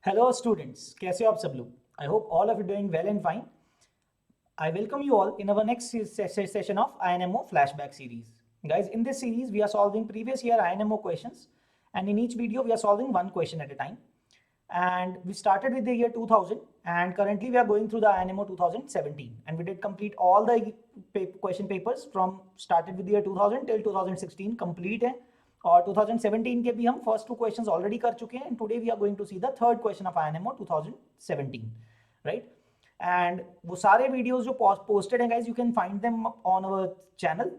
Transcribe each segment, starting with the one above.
Hello students, कैसे हो आप सब लोग? I hope all of you doing well and fine. I welcome you all in our next session of INMO flashback series. Guys, in this series we are solving previous year INMO questions, and in each video we are solving one question at a time. And we started with the year 2000, and currently we are going through the INMO 2017, and we did complete all the question papers from started with the year 2000 till 2016 complete है. और 2017 के भी हम first two questions already कर चुके हैं, and today we are going to see the third question of INMO 2017, right? एंड वो सारे वीडियोस जो पोस्टेड हैं guys, you can find them on our channel,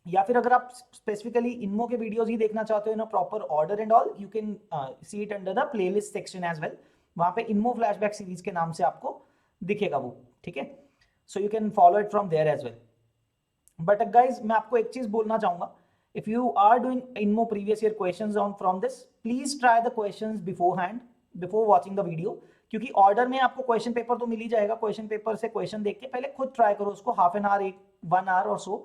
या फिर अगर आप स्पेसिफिकली इनमो के वीडियोस ही देखना चाहते हो in a proper order and all, you can see it under the playlist section as well. वहां पे इनमो फ्लैशबैक सीरीज के नाम से आपको दिखेगा वो, ठीक है? So you can follow it from there as well. But guys मैं आपको एक चीज बोलना चाहूंगा, if you are doing INMO previous year questions on from this, please try the questions beforehand before watching the video. क्योंकि order में आपको question paper तो मिल ही जाएगा, क्वेश्चन पेपर से क्वेश्चन देख के पहले खुद ट्राई करो उसको हाफ एन आवर, 1 आवर और सो,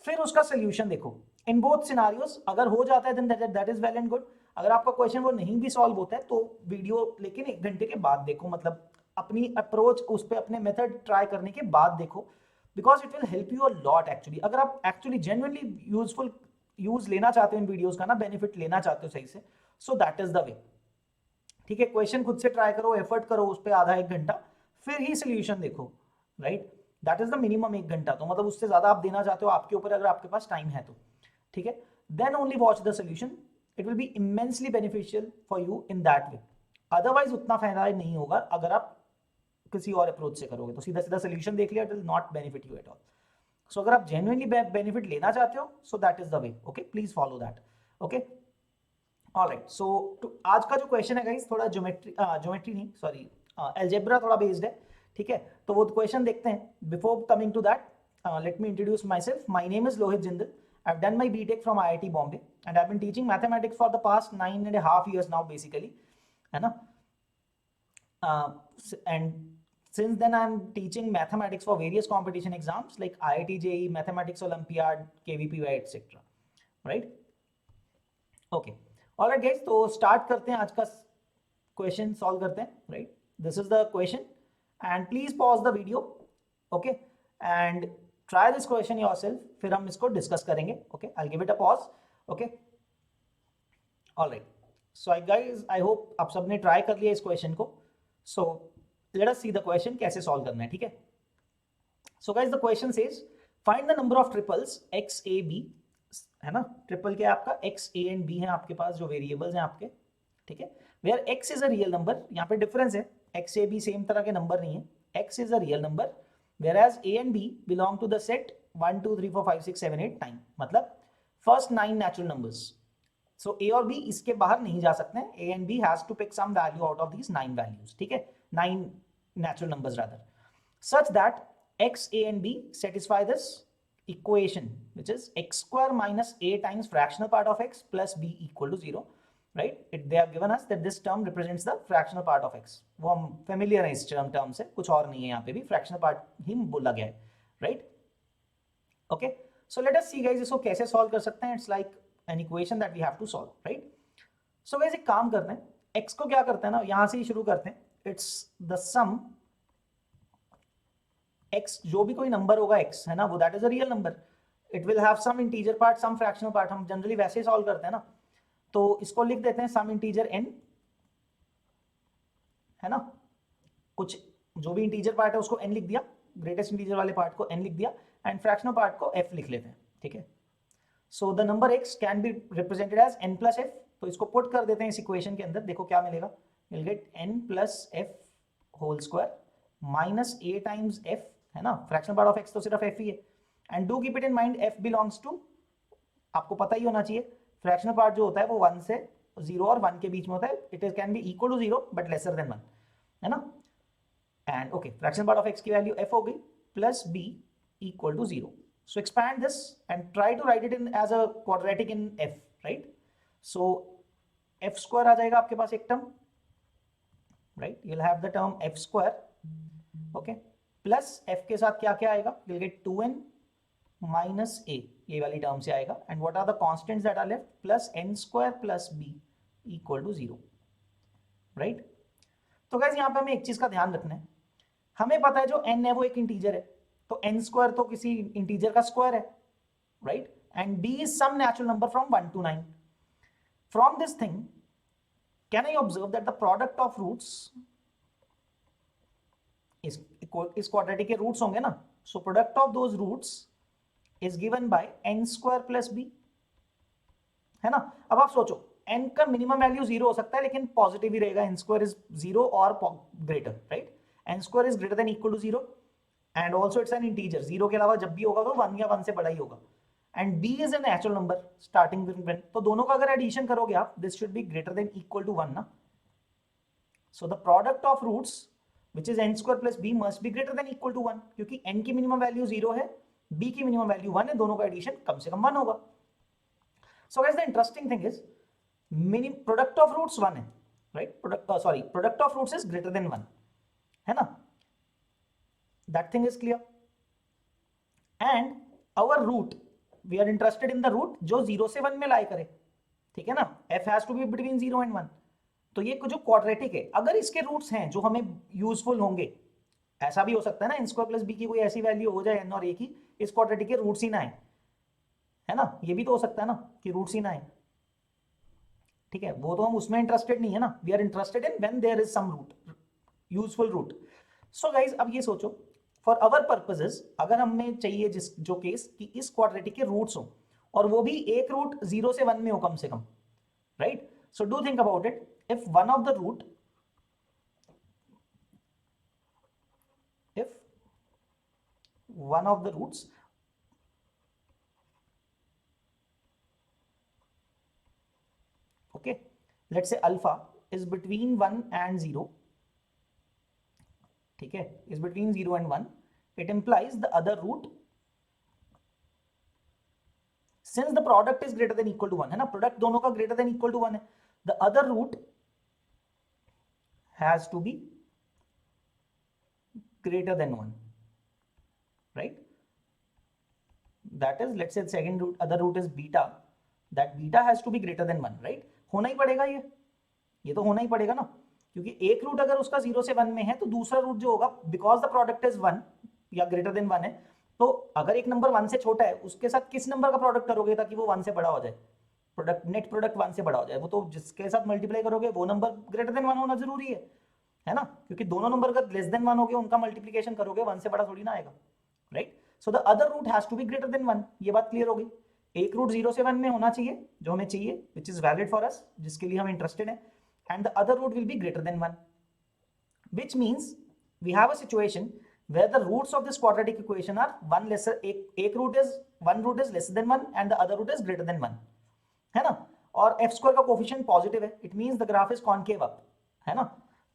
फिर उसका सोल्यूशन देखो. इन बोथ सिनारियोस अगर हो जाता है then that is well and good. अगर आपका क्वेश्चन वो नहीं भी सॉल्व होता है तो वीडियो लेकिन 1 घंटे के बाद देखो, मतलब अपनी अप्रोच उस पर अपने मेथड ट्राई करने के बाद देखो, because it will help you a lot actually. अगर आप एक्चुअली जेन्युइनली यूजफुल यूज लेना चाहते हो इन वीडियोस का ना, बेनिफिट लेना चाहते हो सही से, सो दैट इज द वे. ठीक है, क्वेश्चन खुद से ट्राई करो, एफर्ट करो उस पर आधा 1 घंटा, फिर ही सोल्यूशन देखो, right? That is the minimum 1 घंटा, तो मतलब उससे ज्यादा आप देना चाहते हो आपके ऊपर, अगर आपके पास टाइम है तो, ठीक है? Then only watch the solution. It will be immensely beneficial for you in that way. Otherwise उतना फायदा नहीं होगा अगर आप किसी और अप्रोच से करोगे, तो सीधा सीधा सोल्यूशन देख लिया, it will not benefit you at all. So अगर आप जेन्युइनली बेनिफिट लेना चाहते हो, so that is the way. Okay, please follow that. Okay, alright. So आज का जो क्वेश्चन है गाइस, थोड़ा ज्योमेट्री नहीं, सॉरी, अलजेब्रा थोड़ा बेस्ड है, ठीक है? तो वो क्वेश्चन देखते हैं. Before coming to that, let me introduce myself. My name is Lohit Jindal. I've done my BTech from IIT Bombay, and I've been teaching mathematics for the past 9.5 years now, basically, है ना? And since then I'm teaching mathematics for various competition exams like IIT JEE, Mathematics Olympiad, KVPY, etc. Right? Okay. All right guys, तो start करते हैं आज का question solve करते हैं, right? This is the question, and please pause the video, okay? And try this question yourself, फिर हम इसको डिस्कस करेंगे. Okay, I'll give it a pause. Okay, all right. So guys, I hope आप सबने try कर लिया इस question को. So let us see the question कैसे सॉल्व करना है, ठीक है? So guys, the question says find the number of triples x a b, है ना? ट्रिपल क्या है आपका? x a and b है आपके पास जो वेरिएबल्स हैं आपके, ठीक है? where x is a real number. यहाँ पे डिफरेंस है, x a b सेम तरह के नंबर नहीं है. x is a real number whereas a and b belong to the set 1 2 3 4 5 6 7 8 9, मतलब first 9 natural numbers. So A और बी इसके बाहर नहीं जा सकते हैं. A and B has to pick some value out of these 9 values, ठीक है? 9 natural numbers rather, such that x, a and b satisfy this equation, which is x square minus a times fractional part of x plus b equal to 0, right? They have given us that this term represents the fractional part of x. वो हम familiar है इस term से, कुछ और नहीं है, यहाँ पे भी fractional part ही बोला गया है, right? Okay, so let us see guys इसको कैसे solve कर सकते हैं. It's like an equation that we have to solve, right? So guys एक काम करते हैं, x को क्या करते हैं ना, यहाँ से ही शुरू करते हैं. It's the sum x, जो भी कोई नंबर होगा x, है ना, वो that is a real number. It will have some integer part, some fractional part. हम जनरली वैसे ही सॉल्व करते हैं ना, तो इसको लिख देते हैं सम इंटीजर n, है ना? कुछ जो भी इंटीजर पार्ट है उसको n लिख दिया, ग्रेटेस्ट इंटीजर वाले पार्ट को n लिख दिया, एंड फ्रैक्शनल पार्ट को f लिख लेते हैं, ठीक है? So the number x can be represented as n plus f. तो इसको पुट कर देते हैं इस इक्वेशन के अंदर. देखो क्या मिलेगा, will get n plus f whole square minus a times f, है ना? फ्रैक्शनल पार्ट ऑफ x तो सिर्फ f ही है. And do keep it in mind f belongs to, आपको पता ही होना चाहिए, फ्रैक्शनल पार्ट जो होता है वो 1 से 0 और 1 के बीच में होता है. It can be equal to 0 but lesser than 1, है ना? And okay, fractional part of x की वैल्यू f हो गई plus b equal to 0. So expand this and try to write it in as a quadratic in f, right? So f square आ जाएगा आपके पास एक term, right? You will have the term f square, okay, plus f के साथ क्या क्या आएगा, will get 2n minus a, ये वाली टर्म से आएगा. And what are the constants that are left, plus n square plus b equal to 0, right? तो गाइस यहाँ पे हमें एक चीज का ध्यान रखना है, हमें पता है जो n है वो एक इंटीजर है, तो n स्क्वायर तो किसी इंटीजर का स्क्वायर है, right, and d is some natural number from 1 to 9. From this thing, can I observe that the product of roots इस क्वाड्रेटिक के रूट्स होंगे ना, so product of those roots is given by n square plus b, है ना. अब आप सोचो n का मिनिमम वैल्यू 0 हो सकता है लेकिन पॉजिटिव ही रहेगा, n स्क्वायर इज 0 और greater, right, n square is greater than equal to 0 and also it's an integer, 0 के अलावा जब भी होगा तो 1 या 1 से बड़ा ही होगा, and b is a natural number starting with, तो दोनों का अगर एडिशन करोगे आप, this should be greater than equal to 1 ना. So the product of roots which is n square plus b must be greater than equal to 1, क्योंकि n की minimum value 0 है, b की मिनिमम वैल्यू 1 है, दोनों का एडिशन कम से कम 1 होगा. So guys, the interesting thing is product of roots 1 है, right, product of roots is greater than 1, है ना, that thing is clear. And our root, we are interested in the root जो 0 से 1 में लाई करे, ठीक है ना, f has to be between 0 and 1. तो ये जो क्वाड्रेटिक है, अगर इसके रूट्स हैं जो हमें यूजफुल होंगे, ऐसा भी हो सकता है ना, n स्क्वायर प्लस बी की कोई ऐसी वैल्यू हो जाए n और a की, इस क्वाड्रेटिक के रूट्स ही ना आए, है ना, ये भी तो हो सकता है ना कि रूट्स ही ना आए, ठीक है, वो तो हम उसमें इंटरेस्टेड नहीं है ना, we are interested in when there is some root, useful root. So guys अब ये सोचो, फॉर अवर पर्पसेस अगर हमें चाहिए जो केस कि इस क्वाड्रेटिक के रूट्स हो और वो भी एक रूट 0 से 1 में हो कम से कम, right, so do think about it. If one of the root, if one of the roots okay, let's say alpha is between 1 and 0, ठीक है, is between 0 and 1, it implies the other root, since the product is greater than equal to 1, है ना, product दोनों का greater than equal to 1 है, the other root has to be greater than 1, right, that is, let's say the second root, other root is beta, that beta has to be greater than 1, right, होना ही पड़ेगा, ये तो होना ही पड़ेगा ना, क्योंकि एक रूट अगर उसका 0 से 1 में है तो दूसरा रूट जो होगा, बिकॉज द प्रोडक्ट इज 1 या ग्रेटर देन 1 है, तो अगर एक नंबर 1 से छोटा है उसके साथ किस नंबर का प्रोडक्ट करोगे ताकि वो 1 से बड़ा हो जाए, प्रोडक्ट नेट प्रोडक्ट 1 से बड़ा हो जाए, वो तो जिसके साथ मल्टीप्लाई करोगे वो नंबर ग्रेटर देन 1 होना जरूरी है ना, क्योंकि दोनों नंबर अगर लेस देन 1 हो गए उनका मल्टीप्लिकेशन करोगे 1 से बड़ा थोड़ी ना आएगा, right. So the other root has to be greater than 1, ये बात क्लियर हो गई. एक रूट 0 से 1 में होना चाहिए जो हमें चाहिए, which is valid for us, जिसके लिए हम इंटरेस्टेड है, and the other root will be greater than 1, which means we have a situation where the roots of this quadratic equation are one lesser, one root is lesser than 1 and the other root is greater than 1, है ना, और f square का coefficient positive है, it means the graph is concave up, है ना,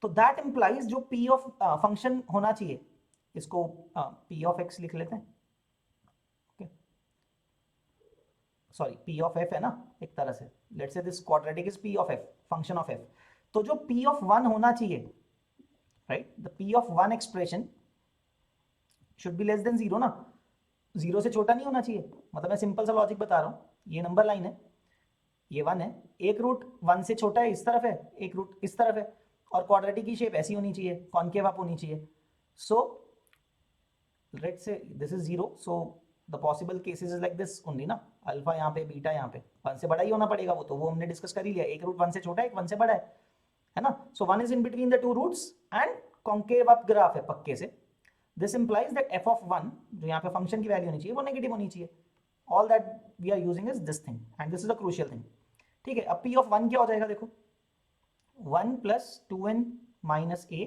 तो that implies जो p of function होना चाहिए, इसको p of x लिख लेते हैं, सॉरी p of f है ना, एक तरह से let's say this quadratic is p of f, function of f, तो जो p of 1 होना चाहिए, right, the p of 1 expression should be less than 0 ना, 0 से छोटा नहीं होना चाहिए, मतलब मैं सिंपल सा लॉजिक बता रहा हूँ, ये नंबर लाइन है, ये 1 है, एक रूट 1 से छोटा है इस तरफ है, एक रूट इस तरफ है, और क्वाड्रेटिक की शेप ऐसी होनी चाहिए, कॉनकेव अप होनी चाहिए, so let's say this is 0, so the possible cases is like this only ना, अल्फा यहाँ पे, बीटा यहाँ पे, 1 से बड़ा ही होना पड़ेगा, वो हमने डिस्कस कर ही लिया, एक रूट 1 से छोटा है, एक 1 से बड़ा है ना, so 1 is in between the two roots and concave up graph है पक्के से, this implies that f of 1 जो यहाँ पे फंक्शन की वैल्यू होनी चाहिए वो नेगेटिव होनी चाहिए, all that we are using is this thing and this is a crucial thing, ठीक है. अब p of 1 क्या हो जाएगा, देखो 1 plus 2n minus a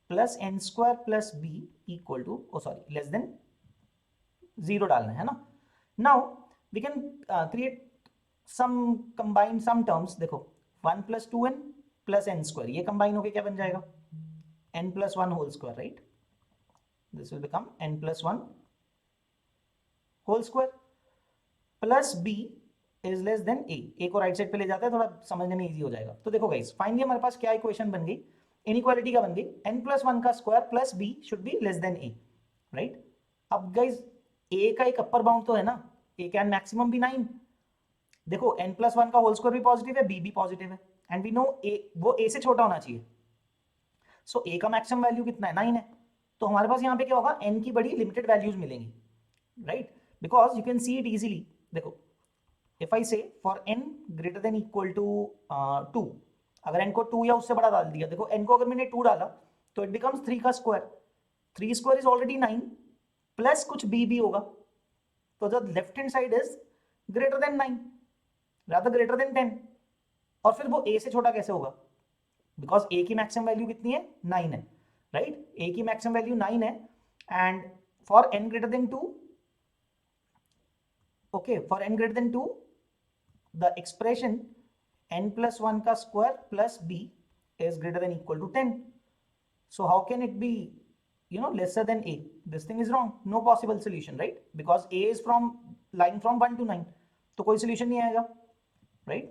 plus n square plus b equal to, less than 0 डालना है ना. Now we can create some combine some terms, देखो 1 plus 2n plus n square, ये कंबाइन होके क्या बन जाएगा, n plus 1 whole square, right, this will become n plus 1 whole square plus b is less than a को right side पे ले जाता है, थोड़ा समझने में इजी हो जाएगा. तो देखो गाइस, फाइनली हमारे पास क्या इक्वेशन बन गई, इनइक्वालिटी का बन गई, n plus 1 का square plus b should be less than a, right. अब गाइस a का एक अपर बाउंड तो है ना, a कैन मैक्सिमम भी 9, देखो n plus 1 का होल स्क्वायर भी पॉजिटिव है, b भी पॉजिटिव है, एंड वी नो a वो a से छोटा होना चाहिए, सो ए का मैक्सिमम वैल्यू कितना है 9 है, तो हमारे पास यहाँ पे क्या होगा n की बड़ी लिमिटेड वैल्यूज मिलेंगी, right, because you can see it easily. देखो if I say for n greater than equal to 2, अगर n को 2 या उससे बड़ा डाल दिया, देखो n को अगर मैंने 2 डाला तो इट बिकम्स 3 का square, 3 square is already 9 plus कुछ b भी होगा, तो the left hand side is greater then 9 rather greater than 10, और फिर वो a से छोटा कैसे होगा, बिकॉज a की मैक्सिमम वैल्यू कितनी है 9 है, राइट, a की मैक्सिमम वैल्यू 9 है, and for n greater then 2, okay, for n greater then 2 the expression n plus 1 का square plus b is greater than equal to 10. So how can it be, lesser than a? This thing is wrong. No possible solution, right? Because a is from line from 1 to 9. तो कोई solution नहीं आएगा, right?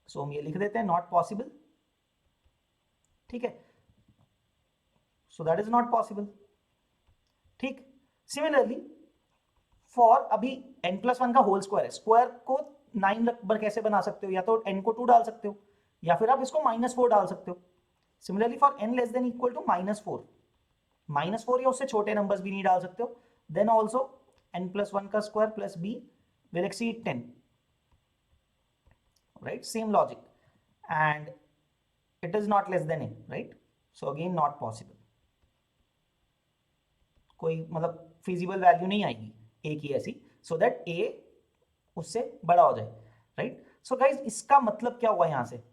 So हम ये लिख देते हैं not possible. ठीक है? So that is not possible. ठीक? Similarly, for अभी n plus 1 का whole square है. Square को 9 पर कैसे बना सकते हो, या तो n को 2 डाल सकते हो या फिर आप इसको -4 डाल सकते हो। Similarly for n less than equal to -4 या उससे छोटे नंबर्स भी नहीं डाल सकते हो, देन ऑल्सो n plus 1 का square plus b will exceed 10, right, same logic, and it is not less than a, right, so again not possible, कोई मतलब फिजिबल वैल्यू नहीं आएगी a की ऐसी, सो दैट a उससे बड़ा हो जाए, राइट। सो गाइज इसका मतलब क्या हुआ यहाँ से,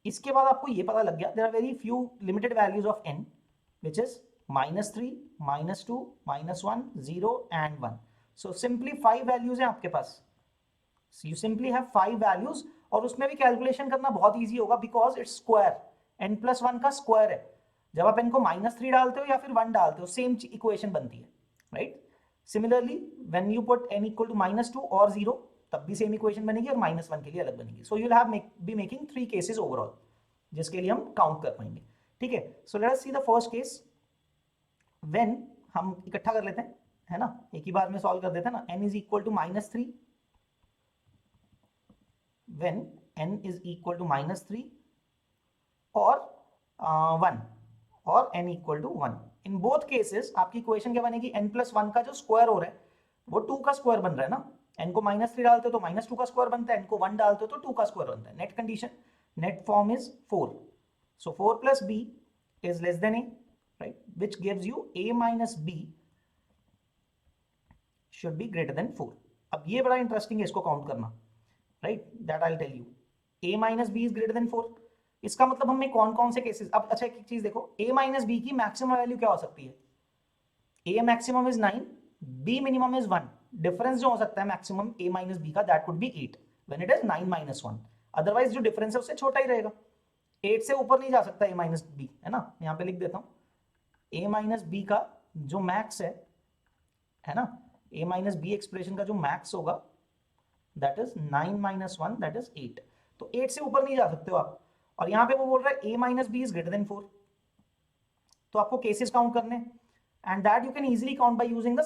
इसके बाद आपको ये पता लग गया there are very few limited values of n which is -3, -2, -1, 0 and 1। So simply 5 values हैं आपके पास, यू सिंपली हैव 5 वैल्यूज, और उसमें भी कैलकुलेशन करना बहुत ईजी होगा because it's square, n plus 1 का स्क्वायर है, जब आप n को -3 डालते हो या फिर 1 डालते हो सेम इक्वेशन बनती है, right. Similarly when you put n equal to -2 और 0 तब भी सेम इक्वेशन बनेगी और -1 के लिए अलग बनेगी। So you will have be making 3 cases overall, जिसके लिए हम काउंट कर पाएंगे, ठीक है। So let us see the first case, when हम इकट्ठा कर लेते हैं, है ना, एक ही बार में सॉल्व कर देते हैं ना, n is equal to -3, when n is equal to -3 और 1 और n equal to 1, in both cases आपकी इक्वेशन क्या बनेगी, n plus 1 का जो स्क्वायर हो रहा है वो 2 का स्क्वायर बन रहा है ना, n को -3 डालते हो तो -2 का स्क्वायर बनता है, n को 1 डालते हो तो 2 का स्क्वायर बनता है, net condition, net form is 4, so 4 plus b is less than a, right, which gives you a minus b should be greater than 4। अब ये बड़ा इंटरेस्टिंग है इसको काउंट करना, right, that I will tell you, a minus b is greater than 4, इसका मतलब हमें कौन कौन से केसेस, अब अच्छा एक चीज देखो, a minus b की मैक्सिमम वैल्यू क्या हो सकती है, a maximum is 9, b minimum is 1, difference जो हो सकता है मैक्सिमम a minus b का that could be 8 when it is 9 minus 1, otherwise जो डिफरेंस है उससे छोटा ही रहेगा, 8 से ऊपर नहीं जा सकता a minus b, है ना, यहाँ पे लिख देता हूँ, a minus b का जो मैक्स है ना, a minus b एक्सप्रेशन का जो मैक्स होगा that is 9 minus 1 that is 8, तो 8 से ऊपर नहीं जा सकते हो आप, और यहाँ पे वो बोल रहा है a minus b is greater than 4, तो आपको केसेस काउंट करने, and that you can easily count by using the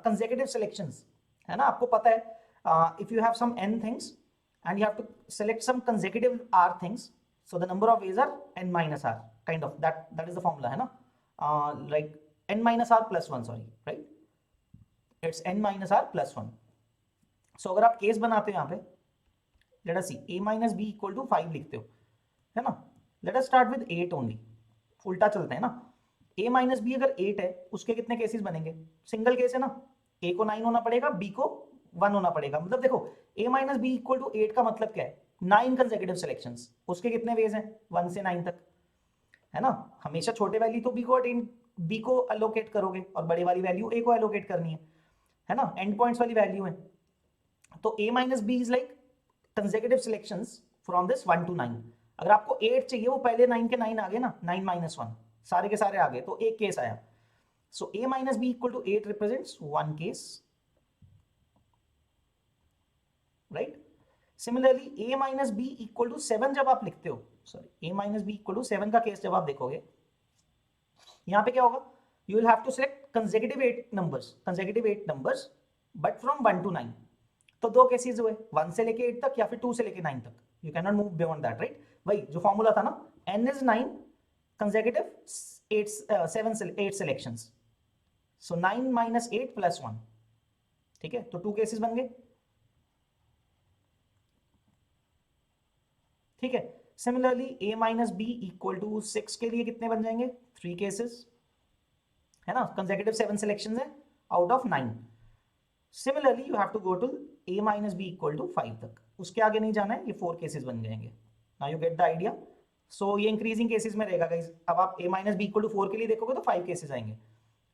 consecutive selections, है ना, आपको पता है if you have some n things and you have to select some consecutive r things, so the number of ways are n minus r, kind of that is the formula, है ना, like n minus r plus 1, sorry, right, it's n minus r plus 1। so अगर आप case बनाते हो यहाँ पे, let us see, a minus b equal to 5 लिखते हो, है ना, let us start with 8 only, उल्टा चलते हैं ना, a minus b अगर 8 है उसके कितने केसेस बनेंगे, सिंगल केस है ना, a को 9 होना पड़ेगा, b को 1 होना पड़ेगा, मतलब देखो a minus b equal to 8 का मतलब क्या है, 9 कंसेक्यूटिव सिलेक्शंस, उसके कितने वेज हैं 1 से 9 तक, है ना, हमेशा छोटे वैल्यू तो b को अलोकेट करोगे और बड़े वाली वैल्यू a को अलोकेट करनी है ना, एंड पॉइंट्स वाली वैल्यू है, तो a minus b is like consecutive selections from this 1 to 9, अगर आपको 8 चाहिए वो पहले 9 के 9 आ गए ना, 9 minus 1 सारे के सारे आ गए, तो एक केस आया, so a minus b equal to 8 represents 1 case, right. Similarly a minus b equal to 7 जब आप लिखते हो, sorry, a minus b equal to 7 का केस जब आप देखोगे, यहाँ पे क्या होगा, you will have to select consecutive 8 numbers but from 1 to 9, तो दो केसेस हुए, 1 से लेके 8 तक या फिर 2 से लेके 9 तक, you can not move beyond that, right, वही जो फॉर्मूला था ना, n is 9 consecutive 8 selections. So 9 minus 8 plus 1. ठीक है, तो 2 केसेस बन गए. ठीक है. Similarly a minus B equal to 6 के लिए कितने बन जाएंगे? 3 केसेस, है ना. कंसेक्यूटिव 7 सिलेक्शंस है out of 9. Similarly you have to go to a minus B equal to 5 तक. उसके आगे नहीं जाना है. ये 4 केसेस बन जाएंगे. Now you get the idea. So ये इंक्रीजिंग केसेस में रहेगा गाइस. अब आप a minus B equal to 4 के लिए देखोगे तो 5 केसेस आएंगे,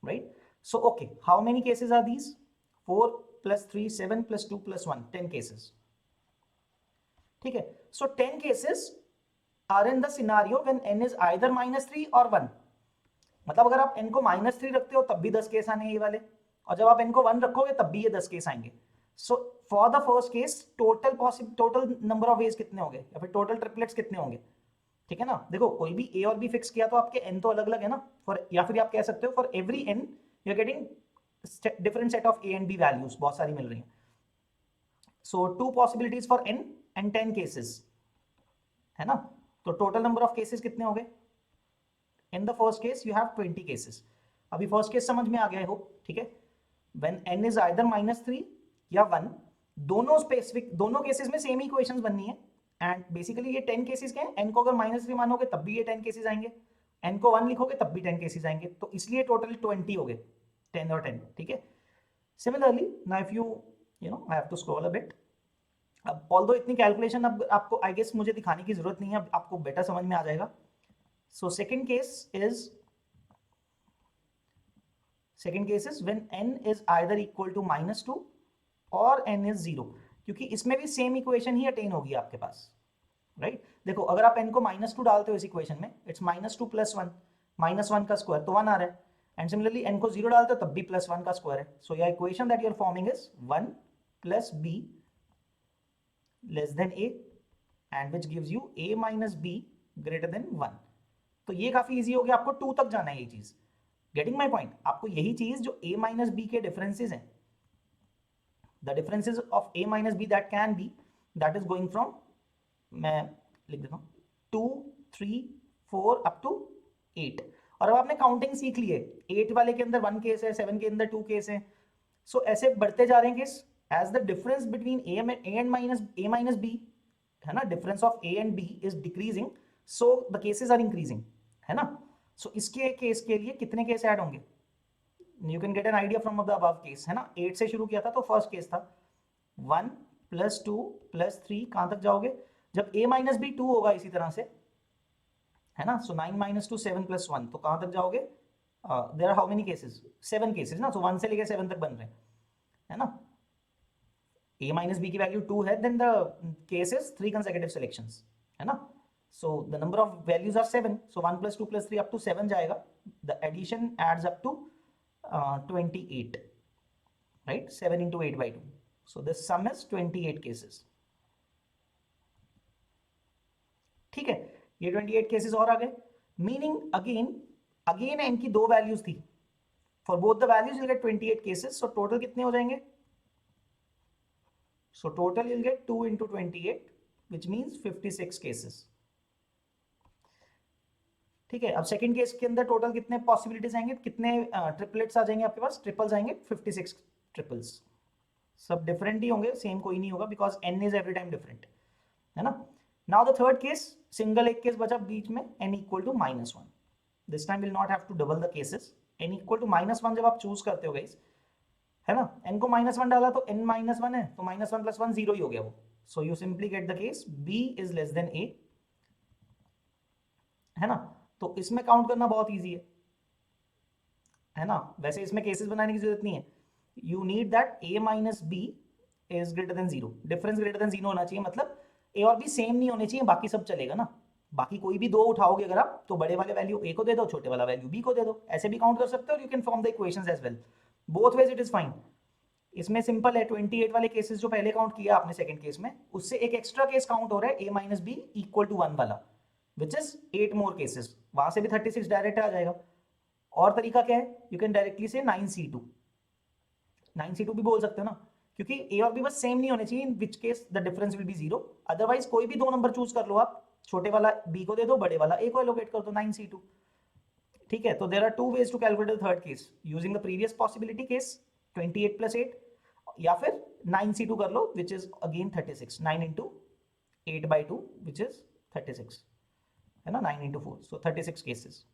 right. So okay, how many cases are these? 4 plus 3 7 plus 2 plus 1 10 cases. ठीक है. So 10 cases are in the scenario when n is either -3 or 1. मतलब अगर आप n को -3 रखते हो तब भी 10 केस आने ये वाले, और जब आप n को 1 रखोगे तब भी ये 10 केस आएंगे. So for the first case total number of ways कितने होंगे, या फिर टोटल ट्रिपलेट्स कितने होंगे? ठीक है ना. देखो कोई भी a और b फिक्स किया तो आपके n तो अलग अलग है ना. फॉर, या फिर आप कह सकते हो for every n you are getting different set of a and b values, बहुत सारी मिल रही हैं. So 2 possibilities for n and 10 cases, है ना. तो total number of cases कितने हो गए? In the first case you have 20 cases. अभी first case समझ में आ गया है होप. ठीक है. When n is either -3 या 1, दोनों स्पेसिफिक, दोनों केसेस में सेम इक्वेशंस बननी है. एंड बेसिकली ये 10 केसेस के हैं. n को अगर -3 मानोगे तब भी ये 10 केसेस आएंगे, n को 1 लिखोगे तब भी 10 केसेस आएंगे. तो इसलिए टोटल 20 हो गए, 10 और 10. ठीक है. Similarly now if you know I have to scroll a bit. अब ऑल्दो इतनी कैलकुलेशन अब आपको आई गेस मुझे दिखाने की जरूरत नहीं है, अब आपको बेटर समझ में आ जाएगा. So second case is when n is either equal to -2 और n इज 0, क्योंकि इसमें भी सेम इक्वेशन ही अटेन होगी आपके पास, राइट. देखो अगर आप n को -2 डालते हो इस इक्वेशन में, इट्स -2 + 1, -1 का स्क्वायर तो 1 आ रहा है. एंड सिमिलरली n को 0 डालते हो तब भी +1 का स्क्वायर है. So your equation that you are forming is 1 + b less than a and which gives you a minus b greater than 1. तो ये काफी इजी हो गया. आपको 2 तक जाना है ये चीज. Getting my point. आपको यही चीज जो a माइनस b के डिफरेंसेज हैं, the differences of a minus b that can be, that is going from, मैं लिख देता हूँ 2 3 4 अप टू 8. और अब आपने काउंटिंग सीख ली है. 8 वाले के अंदर 1 केस है, 7 के अंदर 2 केस है. सो ऐसे बढ़ते जा रहे हैं case. As the difference between a and minus b, है ना, difference of a and b is decreasing, so the cases are increasing, है ना. सो इसके केस के लिए कितने केस ऐड होंगे? You can get an idea from the above case, है ना. 8 से शुरू किया था तो फर्स्ट केस था 1 + 2 + 3. कहां तक जाओगे? जब a माइनस b 2 होगा इसी तरह से, है ना. सो 9 - 2 7 + 1, तो कहां तक जाओगे? There are how many cases? 7 cases ना. सो 1 से लेकर 7 तक बन रहे हैं, है ना. a माइनस b की वैल्यू 2 है, then the case is 3 consecutive selections, है ना. So the number of values are 7. So 1 + 2 + 3 up to 7 जाएगा. The addition adds up to 28, right. 7 × 8/2. So this sum is 28 cases. ठीक है. ये 28 केसेस और आ गए. मीनिंग अगेन n की 2 वैल्यूज थी. For both the values you get 28 cases. So total कितने हो जाएंगे? So total you'll get 2 × 28 which means 56 cases. ठीक है. अब सेकंड केस के अंदर टोटल कितने पॉसिबिलिटीज आएंगे, कितने ट्रिपलेट्स आ जाएंगे आपके पास? ट्रिपल्स आएंगे 56 ट्रिपल्स. सब डिफरेंट ही होंगे, सेम कोई नहीं होगा, because n is every time different, है ना. Now the third case, single एक केस बचा बीच में, n equal to -1. This time will not have to double the cases. n equal to -1 जब आप चूज करते हो गाइस, है ना, n को -1 डाला तो n -1 है, तो -1 + 1 0 ही हो गया वो. So you simply get the case b is less than a, है ना. तो इसमें काउंट करना बहुत ईजी है ना. वैसे इसमें केसेस बनाने की जरूरत नहीं है. You need that a minus b is greater then 0. Difference greater than 0 होना चाहिए. मतलब a और b सेम नहीं होने चाहिए, बाकी सब चलेगा ना. बाकी कोई भी 2 उठाओगे अगर आप, तो बड़े वाले वैल्यू a को दे दो, छोटे वाला वैल्यू b को दे दो. ऐसे भी काउंट कर सकते हो. और you can form the equations as well. Both ways it is fine. इसमें सिंपल है. 28 वाले केसेस जो पहले काउंट किया आपने सेकंड केस में, उससे एक एक्स्ट्रा केस काउंट हो रहा है a minus b equal to 1 वाला, विच इज 8 मोर केसेस. वहां से भी 36 डायरेक्ट आ जाएगा. और तरीका क्या है? यू कैन डायरेक्टली से 9c2. 9c2 भी बोल सकते हो ना, क्योंकि a और b बस सेम नहीं होने चाहिए, in which case the difference will be 0. Otherwise कोई भी 2 नंबर चूज कर लो आप, छोटे वाला b को दे दो, बड़े वाला a को एलोकेट कर दो 9c2। ठीक है, तो there are two ways to calculate the third case, using the previous possibility case 28 + 8, या फिर 9c2 कर लो which is again 36, 9 × 8/2 which is 36, है ना, 9 × 4, सो 36 केसेस।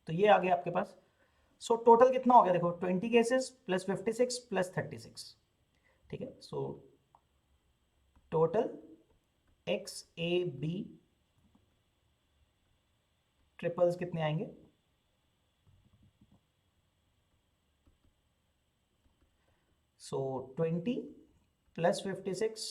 तो ये आ गया आपके पास। सो टोटल कितना हो गया देखो, 20 केसेस प्लस 56 प्लस 36। ठीक है, सो टोटल XAB ट्रिपल्स कितने आएंगे, सो 20 प्लस 56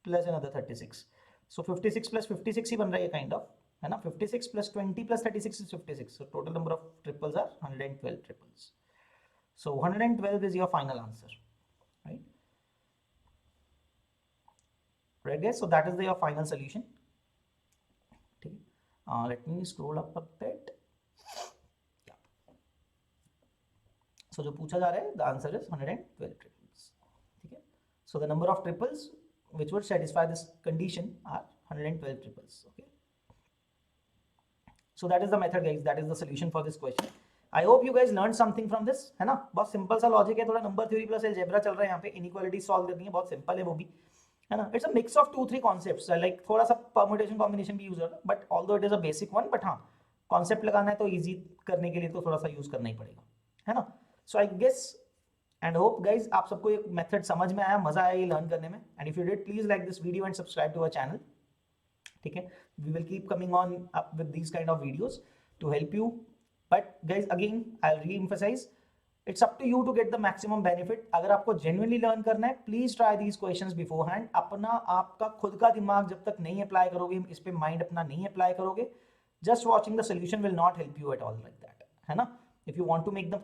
प्लस अनदर 36, सो 56 प्लस 56 ही बन रहा है काइंड ऑफ, है ना, 56 plus 20 plus 36 is 56, so total number of triples are 112 triples, so 112 is your final answer, right guys, so that is your final solution. ठीक है, let me scroll up a bit, so जो पूछा जा रहा है, the answer is 112 triples. ठीक है, so the number of triples which would satisfy this condition are 112 triples. Okay, so that is the method guys, that is the solution for this question. I hope you guys learned something from this, है ना, बहुत simple सा logic है, थोड़ा number theory plus algebra चल रहा है यहाँ पे, इनइक्वालिटी सॉल्व करनी है, बहुत सिंपल है वो भी, है ना, it's a mix of 2-3 concepts, like थोड़ा सा परम्यूटेशन कॉम्बिनेशन भी यूज होगा, but although it is a basic one, but हाँ कॉन्सेप्ट लगाना है तो ईजी करने के लिए तो थोड़ा सा यूज करना ही पड़ेगा, है ना। So I guess and hope guys आप सबको ये मेथड समझ में आया, मजा आया ये लर्न करने में, and if you did please like this video and subscribe to our channel. ठीक है, we will keep coming on up with these kind of videos to help you, but guys again I'll re-emphasize, it's up to you to get the maximum benefit. अगर आपको genuinely learn करना है, please try these questions beforehand. अपना आपका खुद का दिमाग जब तक नहीं अप्लाई करोगे, इस पे माइंड अपना नहीं अप्लाई करोगे, just watching the solution will not help you at all like that, है ना। if you want to make the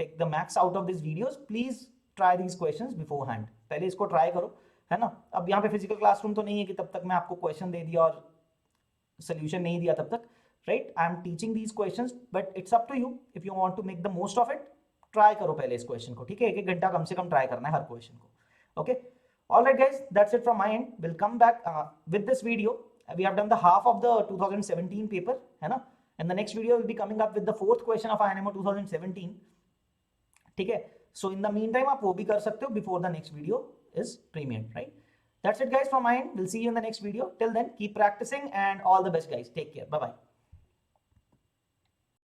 take the max out of these videos, please try these questions beforehand, पहले इसको try करो, है ना। अब यहाँ पे फिजिकल क्लासरूम तो नहीं है कि तब तक मैं आपको क्वेश्चन दे दिया और सोल्यूशन नहीं दिया तब तक, right? I am teaching these questions, but it's up to you. If you want to make the most of it, try करो पहले इस क्वेश्चन को, ठीक है, 1-1 घंटा कम से कम ट्राई करना है हर क्वेश्चन को, okay? All right guys, that's it from my end. We'll come back with this video. We have done the half of the 2017 paper, है ना, and the next video will be coming up with the 4th question of INMO 2017. ठीक है, so in the meantime आप वो भी कर सकते हो before the next video is premiered, right? That's it guys from my end. We'll see you in the next video. Till then, keep practicing and all the best guys. Take care. Bye bye.